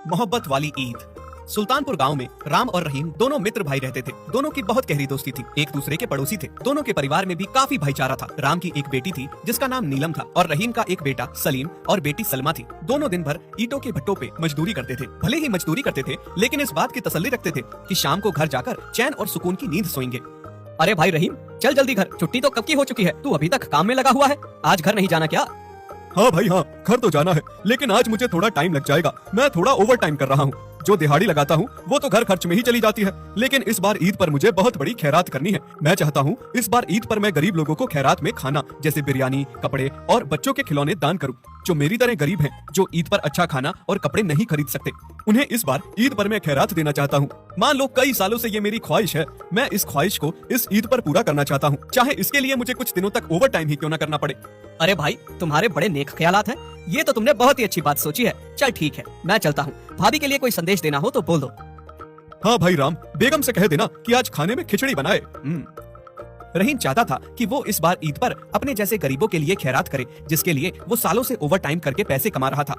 मोहब्बत वाली ईद। सुल्तानपुर गांव में राम और रहीम दोनों मित्र भाई रहते थे। दोनों की बहुत गहरी दोस्ती थी, एक दूसरे के पड़ोसी थे। दोनों के परिवार में भी काफी भाईचारा था। राम की एक बेटी थी जिसका नाम नीलम था और रहीम का एक बेटा सलीम और बेटी सलमा थी। दोनों दिन भर ईंटों के भट्टों पे मजदूरी करते थे। भले ही मजदूरी करते थे, लेकिन इस बात की तसल्ली रखते थे कि शाम को घर जाकर चैन और सुकून की नींद सोएंगे। अरे भाई रहीम, चल जल्दी घर, छुट्टी तो कब की हो चुकी है, तू अभी तक काम में लगा हुआ है। आज घर नहीं जाना क्या? हाँ भाई हाँ, घर तो जाना है, लेकिन आज मुझे थोड़ा टाइम लग जाएगा। मैं थोड़ा ओवर टाइम कर रहा हूँ। जो दिहाड़ी लगाता हूँ वो तो घर खर्च में ही चली जाती है, लेकिन इस बार ईद पर मुझे बहुत बड़ी खैरात करनी है। मैं चाहता हूँ इस बार ईद पर मैं गरीब लोगों को खैरात में खाना जैसे बिरयानी, कपड़े और बच्चों के खिलौने दान करूँ। जो मेरी तरह गरीब हैं, जो ईद पर अच्छा खाना और कपड़े नहीं खरीद सकते, उन्हें इस बार ईद पर मैं खैरात देना चाहता हूँ। मान लो कई सालों से ये मेरी ख्वाहिश है। मैं इस ख्वाहिश को इस ईद पर पूरा करना चाहता हूँ, चाहे इसके लिए मुझे कुछ दिनों तक ओवर टाइम ही क्यों न करना पड़े। अरे भाई, तुम्हारे बड़े नेक ख्यालात हैं। ये तो तुमने बहुत ही अच्छी बात सोची है। चल ठीक है, मैं चलता हूँ। भाभी के लिए कोई संदेश देना हो तो बोल दो। हाँ भाई राम, बेगम से कह देना कि आज खाने में खिचड़ी बनाए। रहीम चाहता था कि वो इस बार ईद पर अपने जैसे गरीबों के लिए खैरात करे, जिसके लिए वो सालों से ओवर टाइम करके पैसे कमा रहा था।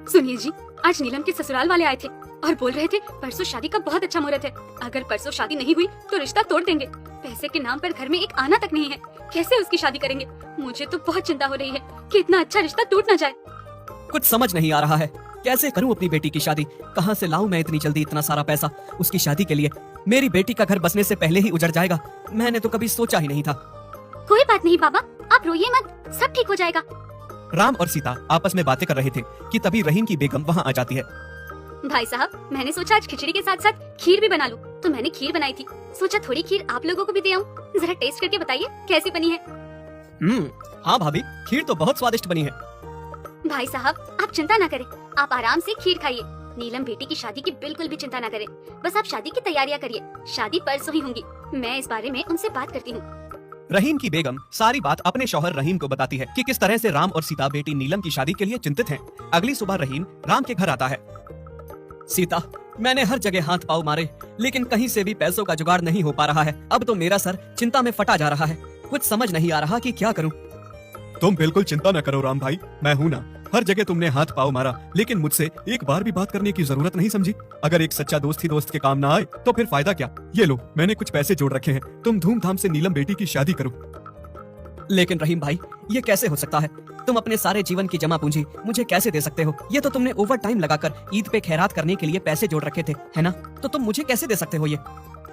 सुनिए जी, आज नीलम के ससुराल वाले आए थे और बोल रहे थे परसों शादी का बहुत अच्छा मुहूर्त है। अगर परसों शादी नहीं हुई तो रिश्ता तोड़ देंगे। पैसे के नाम पर घर में एक आना तक नहीं है, कैसे उसकी शादी करेंगे? मुझे तो बहुत चिंता हो रही है कि इतना अच्छा रिश्ता टूट न जाए। कुछ समझ नहीं आ रहा है, कैसे करूं अपनी बेटी की शादी? कहां से लाऊं मैं इतनी जल्दी इतना सारा पैसा उसकी शादी के लिए? मेरी बेटी का घर बसने से पहले ही उजड़ जाएगा। मैंने तो कभी सोचा ही नहीं था। कोई बात नहीं बाबा, आप रोइए मत, सब ठीक हो जाएगा। राम और सीता आपस में बातें कर रहे थे कि तभी रहीम की बेगम वहाँ आ जाती है। भाई साहब, मैंने सोचा आज खिचड़ी के साथ साथ खीर भी बना लूं, तो मैंने खीर बनाई थी। सोचा थोड़ी खीर आप लोगों को भी दे आऊं। जरा टेस्ट करके बताइए कैसी बनी है। हाँ भाभी, खीर तो बहुत स्वादिष्ट बनी है। भाई साहब, आप चिंता ना करें, आप आराम से खीर खाइए। नीलम बेटी की शादी की बिल्कुल भी चिंता ना करें, बस आप शादी की तैयारियां करिए। शादी परसों ही होंगी, मैं इस बारे में उनसे बात करती हूँ। रहीम की बेगम सारी बात अपने शौहर रहीम को बताती है कि किस तरह से राम और सीता बेटी नीलम की शादी के लिए चिंतित हैं। अगली सुबह रहीम राम के घर आता है। सीता, मैंने हर जगह हाथ पाँव मारे, लेकिन कहीं से भी पैसों का जुगाड़ नहीं हो पा रहा है। अब तो मेरा सर चिंता में फटा जा रहा है। कुछ समझ नहीं आ रहा कि क्या करूं। तुम बिल्कुल चिंता न करो राम भाई, मैं हूँ ना। हर जगह तुमने हाथ पाँव मारा, लेकिन मुझसे एक बार भी बात करने की जरूरत नहीं समझी। अगर एक सच्चा दोस्त ही दोस्त के काम ना आए तो फिर फायदा क्या? ये लो, मैंने कुछ पैसे जोड़ रखे हैं, तुम धूमधाम से नीलम बेटी की शादी करो। लेकिन रहीम भाई, ये कैसे हो सकता है? तुम अपने सारे जीवन की जमा पूंजी मुझे कैसे दे सकते हो? ये तो तुमने ओवर टाइम लगाकर ईद पे खैरात करने के लिए पैसे जोड़ रखे थे, है ना? तो तुम मुझे कैसे दे सकते हो ये?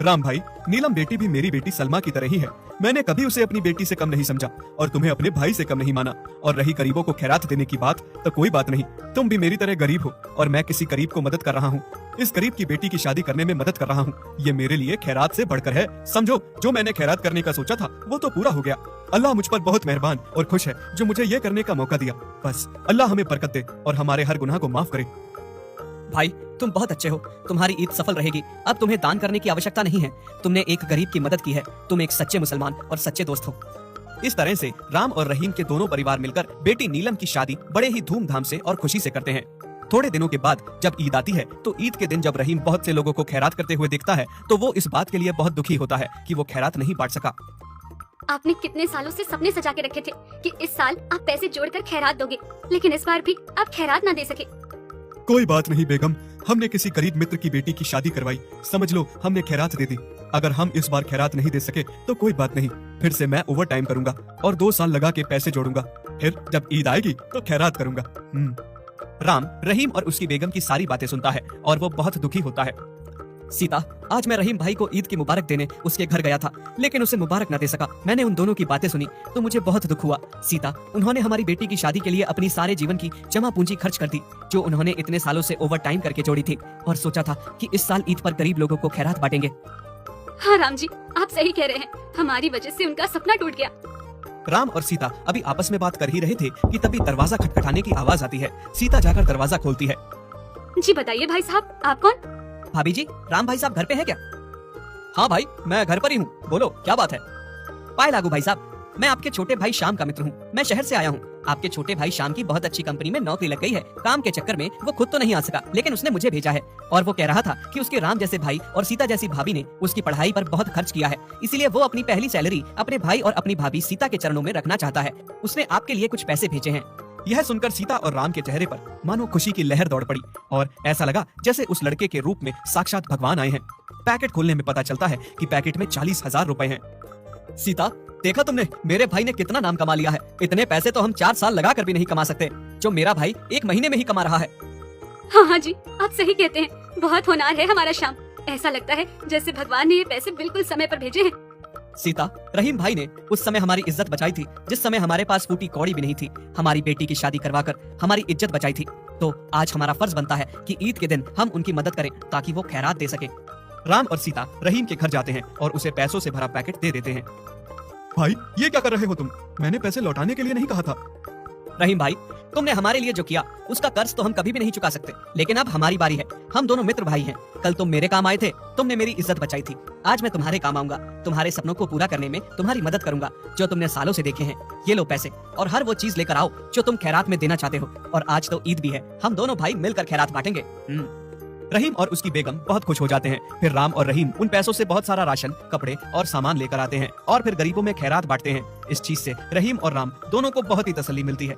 राम भाई, नीलम बेटी भी मेरी बेटी सलमा की तरह ही है। मैंने कभी उसे अपनी बेटी से कम नहीं समझा और तुम्हें अपने भाई से कम नहीं माना। और रही गरीबों को खैरात देने की बात, तो कोई बात नहीं, तुम भी मेरी तरह गरीब हो और मैं किसी गरीब को मदद कर रहा हूँ। इस गरीब की बेटी की शादी करने में मदद कर रहा हूँ। ये मेरे लिए खैरात से बढ़कर है। समझो, जो मैंने खैरात करने का सोचा था वो तो पूरा हो गया। अल्लाह मुझ पर बहुत मेहरबान और खुश है जो मुझे ये करने का मौका दिया। बस अल्लाह हमें बरकत दे और हमारे हर गुनाह को माफ करे। भाई, तुम बहुत अच्छे हो, तुम्हारी ईद सफल रहेगी। अब तुम्हें दान करने की आवश्यकता नहीं है। तुमने एक गरीब की मदद की है। तुम एक सच्चे मुसलमान और सच्चे दोस्त हो। इस तरह से राम और रहीम के दोनों परिवार मिलकर बेटी नीलम की शादी बड़े ही धूमधाम से और खुशी से करते हैं। थोड़े दिनों के बाद जब ईद आती है, तो ईद के दिन जब रहीम बहुत से लोगों को खैरात करते हुए देखता है, तो वो इस बात के लिए बहुत दुखी होता है कि वो खैरात नहीं बांट सका। आपने कितने सालों से सपने सजा के रखे थे कि इस साल आप पैसे जोड़कर खैरात दोगे, लेकिन इस बार भी आप खैरात ना दे सके। कोई बात नहीं बेगम, हमने किसी गरीब मित्र की बेटी की शादी करवाई, समझ लो हमने खैरात दे दी। अगर हम इस बार खैरात नहीं दे सके तो कोई बात नहीं, फिर से मैं ओवर टाइम करूंगा और 2 साल लगा के पैसे जोड़ूंगा। फिर जब ईद आएगी तो खैरात करूंगा। राम रहीम और उसकी बेगम की सारी बातें सुनता है और वो बहुत दुखी होता है। सीता, आज मैं रहीम भाई को ईद की मुबारक देने उसके घर गया था, लेकिन उसे मुबारक न दे सका। मैंने उन दोनों की बातें सुनी तो मुझे बहुत दुख हुआ। सीता, उन्होंने हमारी बेटी की शादी के लिए अपनी सारे जीवन की जमा पूंजी खर्च कर दी, जो उन्होंने इतने सालों से ओवर टाइम करके जोड़ी थी, और सोचा था कि इस साल ईद पर गरीब लोगों को खैरात बांटेंगे। हाँ राम जी, आप सही कह रहे हैं, हमारी वजह से उनका सपना टूट गया। राम और सीता अभी आपस में बात कर ही रहे थे कि तभी दरवाजा खटखटाने की आवाज आती है। सीता जाकर दरवाजा खोलती है। जी बताइए भाई साहब, आप कौन? भाभी जी, राम भाई साहब घर पे है क्या? हाँ भाई, मैं घर पर ही हूँ, बोलो क्या बात है? पाए लागू भाई साहब, मैं आपके छोटे भाई श्याम का मित्र हूँ। मैं शहर से आया हूँ। आपके छोटे भाई श्याम की बहुत अच्छी कंपनी में नौकरी लग गई है। काम के चक्कर में वो खुद तो नहीं आ सका, लेकिन उसने मुझे भेजा है और वो कह रहा था कि उसके राम जैसे भाई और सीता जैसी भाभी ने उसकी पढ़ाई पर बहुत खर्च किया है, इसीलिए वो अपनी पहली सैलरी अपने भाई और अपनी भाभी सीता के चरणों में रखना चाहता है। उसने आपके लिए कुछ पैसे भेजे हैं। यह सुनकर सीता और राम के चेहरे पर मानो खुशी की लहर दौड़ पड़ी और ऐसा लगा जैसे उस लड़के के रूप में साक्षात भगवान आए हैं। पैकेट खोलने में पता चलता है कि पैकेट में 40,000 रुपए हैं। सीता, देखा तुमने मेरे भाई ने कितना नाम कमा लिया है। इतने पैसे तो हम 4 साल लगा कर भी नहीं कमा सकते, जो मेरा भाई 1 महीने में ही कमा रहा है। हाँ हाँ जी, आप सही कहते हैं। बहुत होनहार है हमारा श्याम। ऐसा लगता है जैसे भगवान ने ये पैसे बिल्कुल समय पर भेजे हैं। सीता, रहीम भाई ने उस समय हमारी इज्जत बचाई थी, जिस समय हमारे पास फूटी कौड़ी भी नहीं थी। हमारी बेटी की शादी करवाकर हमारी इज्जत बचाई थी। तो आज हमारा फर्ज बनता है कि ईद के दिन हम उनकी मदद करें ताकि वो खैरात दे सके। राम और सीता रहीम के घर जाते हैं और उसे पैसों से भरा पैकेट दे देते हैं। भाई ये क्या कर रहे हो तुम? मैंने पैसे लौटाने के लिए नहीं कहा था। रहीम भाई, तुमने हमारे लिए जो किया उसका कर्ज तो हम कभी भी नहीं चुका सकते, लेकिन अब हमारी बारी है। हम दोनों मित्र भाई हैं। कल तुम मेरे काम आए थे, तुमने मेरी इज्जत बचाई थी। आज मैं तुम्हारे काम आऊंगा, तुम्हारे सपनों को पूरा करने में तुम्हारी मदद करूंगा जो तुमने सालों से देखे हैं। ये लो पैसे और हर वो चीज लेकर आओ जो तुम खैरात में देना चाहते हो। और आज तो ईद भी है, हम दोनों भाई मिलकर खैरात बांटेंगे। रहीम और उसकी बेगम बहुत खुश हो जाते हैं। फिर राम और रहीम उन पैसों से बहुत सारा राशन, कपड़े और सामान लेकर आते हैं और फिर गरीबों में खैरात बांटते हैं। इस चीज से रहीम और राम दोनों को बहुत ही तसल्ली मिलती है।